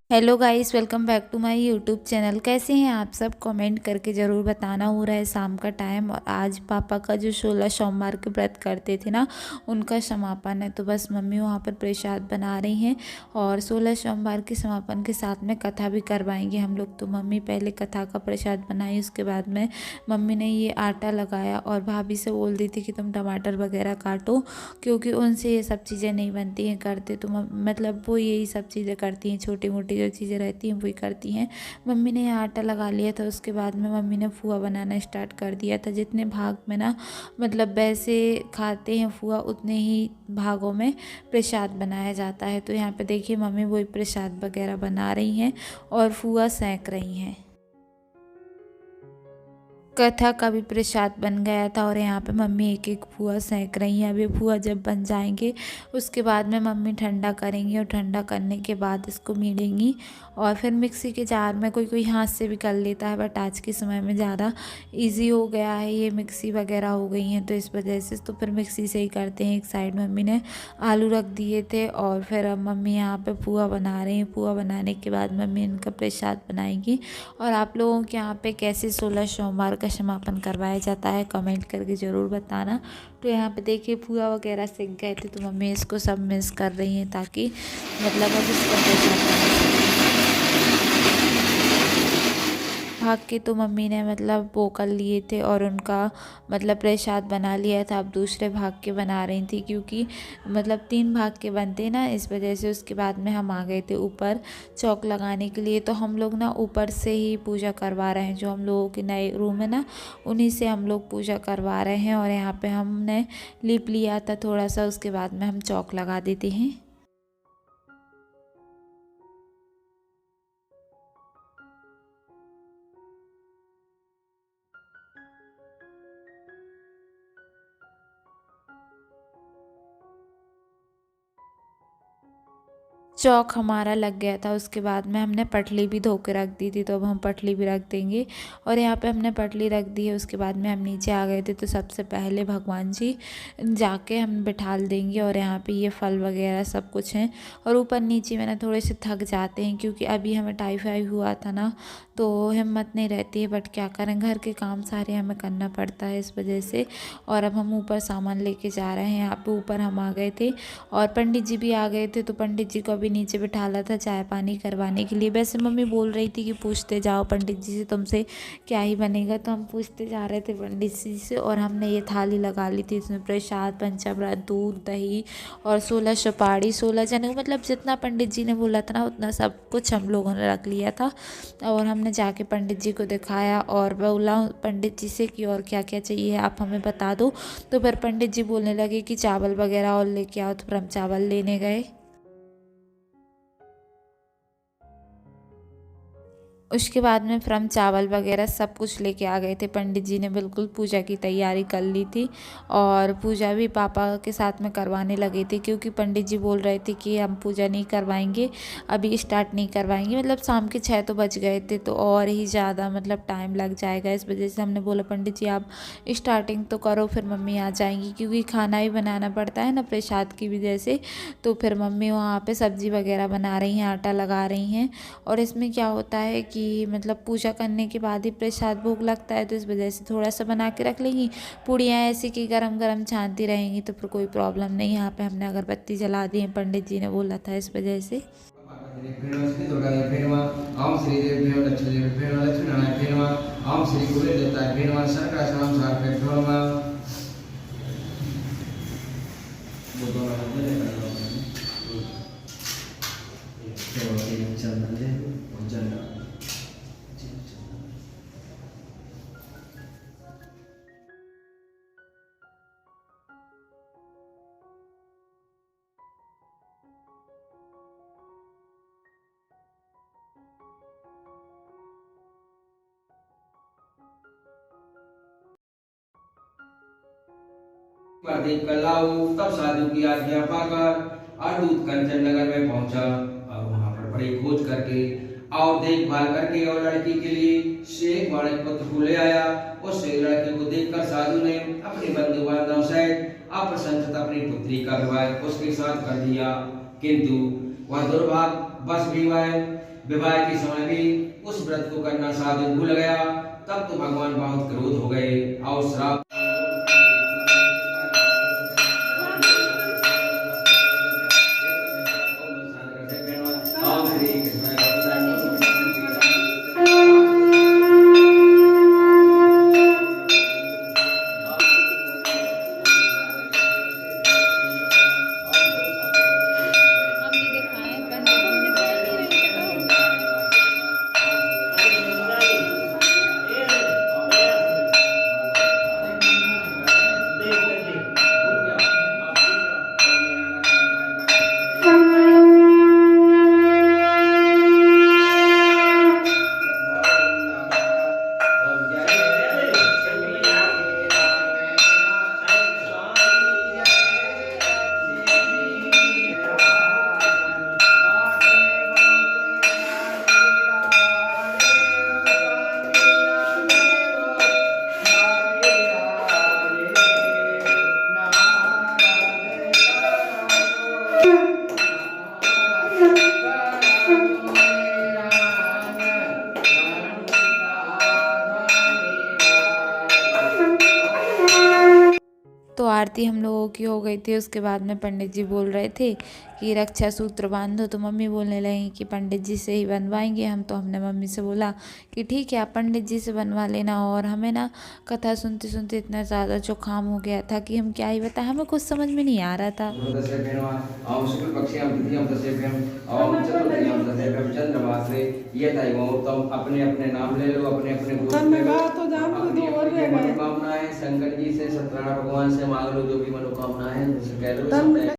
Hello guys, welcome back to my YouTube channel. कैसे हैं आप सब? कमेंट करके ज़रूर बताना। हो रहा है शाम का टाइम और आज पापा का जो 16 सोमवार के व्रत करते थे ना, उनका समापन है। तो बस मम्मी वहाँ पर प्रसाद बना रही हैं और 16 सोमवार के समापन के साथ में कथा भी करवाएंगे हम लोग। तो मम्मी पहले कथा का प्रसाद बनाई, उसके बाद में मम्मी ने ये आटा लगाया और भाभी से बोल दी थी कि तुम टमाटर वगैरह काटो, क्योंकि उनसे ये सब चीज़ें नहीं बनती हैं करते। तो मतलब वो यही सब चीज़ें करती हैं, छोटी मोटी जो चीज़ें रहती हैं वही करती हैं। मम्मी ने यहाँ आटा लगा लिया था, उसके बाद में मम्मी ने फुआ बनाना स्टार्ट कर दिया था। जितने भाग में ना मतलब वैसे खाते हैं फुआ, उतने ही भागों में प्रसाद बनाया जाता है। तो यहाँ पे देखिए मम्मी वही प्रसाद वगैरह बना रही हैं और फुआ सेंक रही हैं। कथा का भी प्रसाद बन गया था और यहाँ पे मम्मी एक एक फुआ सेंक रही हैं। अभी फुआ जब बन जाएंगे उसके बाद में मम्मी ठंडा करेंगी और ठंडा करने के बाद इसको मीड़ेंगी और फिर मिक्सी के जार में, कोई कोई हाथ से भी कर लेता है, बट आज के समय में ज़्यादा इजी हो गया है, ये मिक्सी वगैरह हो गई हैं तो इस वजह से तो फिर मिक्सी से ही करते हैं। एक साइड मम्मी ने आलू रख दिए थे और फिर अब मम्मी यहाँ पे पुआ बना रही हैं। पुआ बनाने के बाद मम्मी इनका प्रसाद बनाएंगी। और आप लोगों के यहाँ पे कैसे 16 सोमवार का समापन करवाया जाता है कमेंट करके ज़रूर बताना। तो यहाँ पे देखिए पुआ वगैरह सीख गए थे तो मम्मी इसको सब मिक्स कर रही हैं ताकि मतलब अब इसका प्रसाद बना सकें। भाग के तो मम्मी ने मतलब वो कर लिए थे और उनका मतलब प्रसाद बना लिया था। अब दूसरे भाग के बना रही थी क्योंकि मतलब 3 भाग के बनते ना, इस वजह से। उसके बाद में हम आ गए थे ऊपर चौक लगाने के लिए। तो हम लोग ना ऊपर से ही पूजा करवा रहे हैं, जो हम लोगों के नए रूम है ना उन्हीं से हम लोग पूजा करवा रहे हैं। और यहाँ पे हमने लिप लिया था थोड़ा सा, उसके बाद में हम चौक लगा देते हैं। चौक हमारा लग गया था, उसके बाद में हमने पटली भी धो के रख दी थी, तो अब हम पटली भी रख देंगे। और यहाँ पे हमने पटली रख दी है, उसके बाद में हम नीचे आ गए थे। तो सबसे पहले भगवान जी जाके हम बिठाल देंगे और यहाँ पे ये फल वगैरह सब कुछ हैं। और ऊपर नीचे में ना थोड़े से थक जाते हैं क्योंकि अभी हमें टाइफाइड हुआ था ना, तो हिम्मत नहीं रहती है, बट क्या करें, घर के काम सारे हमें करना पड़ता है इस वजह से। और अब हम ऊपर सामान लेके जा रहे हैं। यहाँ पे ऊपर हम आ गए थे और पंडित जी भी आ गए थे, तो पंडित जी को अभी नीचे बिठाला था चाय पानी करवाने के लिए। वैसे मम्मी बोल रही थी कि पूछते जाओ पंडित जी से तुमसे क्या ही बनेगा, तो हम पूछते जा रहे थे पंडित जी से। और हमने ये थाली लगा ली थी, इसमें प्रसाद, पंचामृत, दूध, दही और 16 सुपारी, 16 जने को मतलब जितना पंडित जी ने बोला था ना उतना सब कुछ हम लोगों ने रख लिया था। और हमने जाके पंडित जी को दिखाया और बोला पंडित जी से कि और क्या क्या चाहिए आप हमें बता दो। तो फिर पंडित जी बोलने लगे कि चावल वगैरह और लेके आओ, तो फिर हम चावल लेने गए। उसके बाद में फिर हम चावल वगैरह सब कुछ लेके आ गए थे। पंडित जी ने बिल्कुल पूजा की तैयारी कर ली थी और पूजा भी पापा के साथ में करवाने लगे थे, क्योंकि पंडित जी बोल रहे थे कि हम पूजा नहीं करवाएंगे, अभी स्टार्ट नहीं करवाएंगे। मतलब शाम के 6 तो बज गए थे, तो और ही ज़्यादा मतलब टाइम लग जाएगा। इस वजह से हमने बोला पंडित जी आप स्टार्टिंग तो करो, फिर मम्मी आ जाएंगी, क्योंकि खाना भी बनाना पड़ता है ना प्रसाद की वजह से। तो फिर मम्मी वहाँ पर सब्ज़ी वगैरह बना रही हैं, आटा लगा रही हैं। और इसमें क्या होता है कि मतलब पूजा करने के बाद ही प्रसाद भोग लगता है, तो इस वजह से थोड़ा सा बना के रख लेंगी। पूड़ियाँ ऐसी कि गरम गरम छानती रहेंगी तो फिर कोई प्रॉब्लम नहीं। यहाँ पे हमने अगरबत्ती जला दी है, पंडित जी ने बोला था इस वजह से। श्री दुर्गादेवी नमः। ओम श्री देव्यो लक्ष्मीदेव्यो लक्ष्मीनारायण नमः। ओम श्री कुबेर देवताभ्यो नमः। शंकराचार्य सार्वभौमो नमः। देख कर लाओ, तब साधु की आज्ञा पाकर अद्भुत कंचन नगर में पहुंचा और वहां पर बड़ी खोज करके और देखभाल करके और लड़की के लिए शेख बालक पुत्र को ले आया। उस लड़के को देखकर साधु ने अपने बंधु बांधव सहित अप्रसन्नत अपनी पुत्री का विवाह उसके साथ कर दिया, किंतु वह दुर्भाग्य बस भी वह विवाह के समय भी उस व्रत को करना साधु भूल गया, तब तो भगवान बहुत क्रोध हो गए और श्राप तो आरती हम लोगों की हो गई थी। उसके बाद में पंडित जी बोल रहे थे कि रक्षा सूत्र बांधो, तो मम्मी बोलने लगी कि पंडित जी से ही बनवाएंगे हम। तो हमने मम्मी से बोला कि ठीक है आप पंडित जी से बनवा लेना। और हमें ना कथा सुनते सुनते इतना ज़्यादा जुकाम हो गया था कि हम क्या ही बताएं, हमें कुछ समझ में नहीं आ रहा था। अपने अपने नाम ले लो, अपने अपने मनोकामना है शंकर जी से, सत्यनारायण भगवान से मांग लो जो भी मनोकामना है, कह लो।